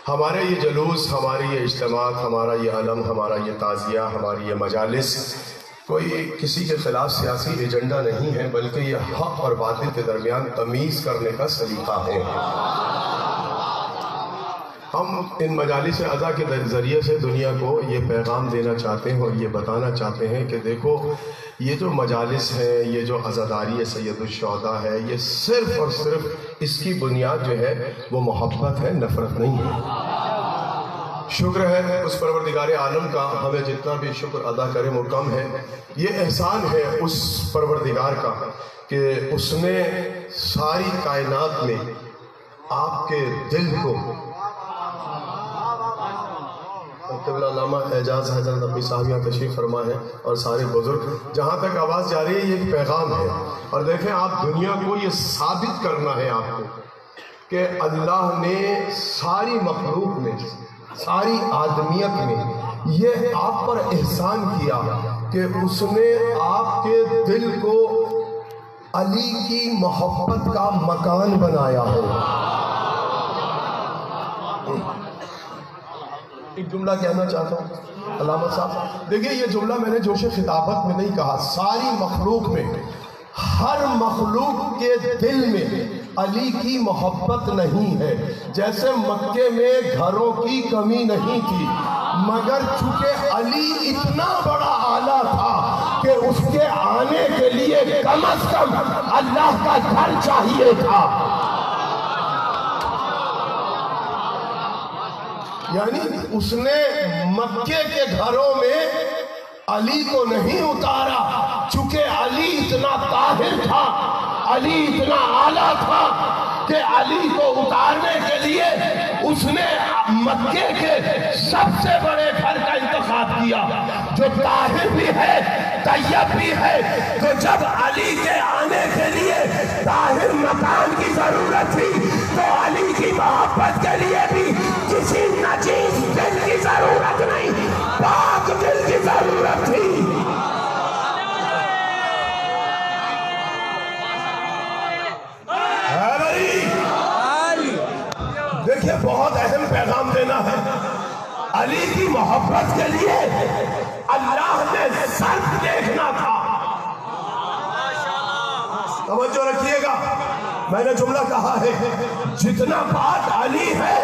ہمارے یہ جلوس، ہماری یہ اجتماعات، ہمارا یہ علم، ہمارا یہ تعزیہ، ہماری یہ مجالس کوئی کسی کے خلاف سیاسی ایجنڈا نہیں ہے، بلکہ یہ حق اور باطل کے درمیان تمیز کرنے کا سلیقہ ہے۔ ہم ان مجالس عزا کے ذریعے سے دنیا کو یہ پیغام دینا چاہتے ہیں اور یہ بتانا چاہتے ہیں کہ دیکھو یہ جو مجالس ہے، یہ جو عزاداری سید الشہداء ہے، یہ صرف اور صرف اس کی بنیاد جو ہے وہ محبت ہے، نفرت نہیں ہے۔ شکر ہے اس پروردگار عالم کا، ہمیں جتنا بھی شکر ادا کریں وہ کم ہے۔ یہ احسان ہے اس پروردگار کا کہ اس نے ساری کائنات میں آپ کے دل کو، قبلہ علامہ اعجاز حضرت نبی صاحب یہاں تشریف فرما ہے اور سارے بزرگ، جہاں تک آواز جا رہی ہے یہ ایک پیغام ہے۔ اور دیکھیں آپ دنیا کو یہ ثابت کرنا ہے آپ کو کہ اللہ نے ساری مخلوق میں، ساری آدمیت میں یہ آپ پر احسان کیا کہ اس نے آپ کے دل کو علی کی محبت کا مکان بنایا ہے۔ ایک جملہ کہنا چاہتا ہوں علامہ صاحب، دیکھیں یہ جملہ میں نے جوش خطابت میں نہیں کہا، ساری مخلوق میں، ہر مخلوق کے دل میں علی کی محبت نہیں ہے۔ جیسے مکے میں گھروں کی کمی نہیں تھی، مگر چونکہ علی اتنا بڑا آلہ تھا کہ اس کے آنے کے لیے کم از کم اللہ کا گھر چاہیے تھا۔ یعنی اس نے مکے کے گھروں میں علی کو نہیں اتارا، چونکہ علی اتنا طاہر تھا، علی اتنا اعلیٰ تھا کہ علی کو اتارنے کے لیے اس نے مکے کے سب سے بڑے گھر کا انتخاب کیا جو طاہر بھی ہے، طیب بھی ہے۔ تو جب علی کے آنے کے لیے طاہر مکان کی ضرورت تھی تو علی کی محبت کے لیے بھی کسی نجیس دل کی ضرورت نہیں، پاک دل کی ضرورت تھی۔ دیکھیں بہت اہم پیغام دینا ہے۔ علی کی محبت کے لیے اللہ نے صرف دیکھنا تھا۔ توجہ رکھیے گا، میں نے جملہ کہا ہے جتنا بات علی ہے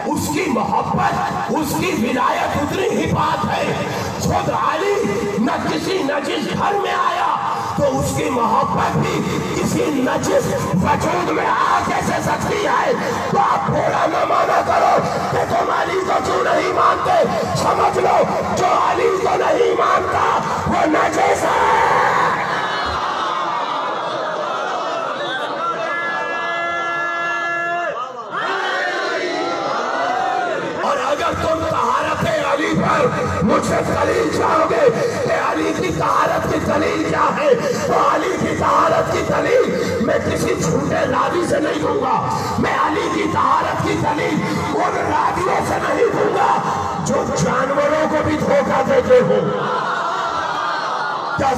اس کی محبت، اس کی ولایت اتنی ہی بات ہے۔ خود علی نہ کسی نجس گھر میں آیا تو اس کی محبت بھی کسی نجس وجود میں آ کیسے سکتی ہے؟ تو آپ بولا نہ مانا کرو کہ تم علی کو کیوں نہیں مانتے، سمجھ لو جو علی کو نہیں مانتا وہ نجس ہے۔ اور اگر تم طہارت علی پر مجھ سے دلیل چاہو گے کہ علی کی طہارت کی دلیل کیا ہے، تو علی کی طہارت کی دلیل میں کسی جھوٹے راوی سے نہیں دوں گا، میں علی کی طہارت کی دلیل ان راویوں سے نہیں دوں گا جو جانوروں کو بھی دھوکہ دیتے ہو۔ کیا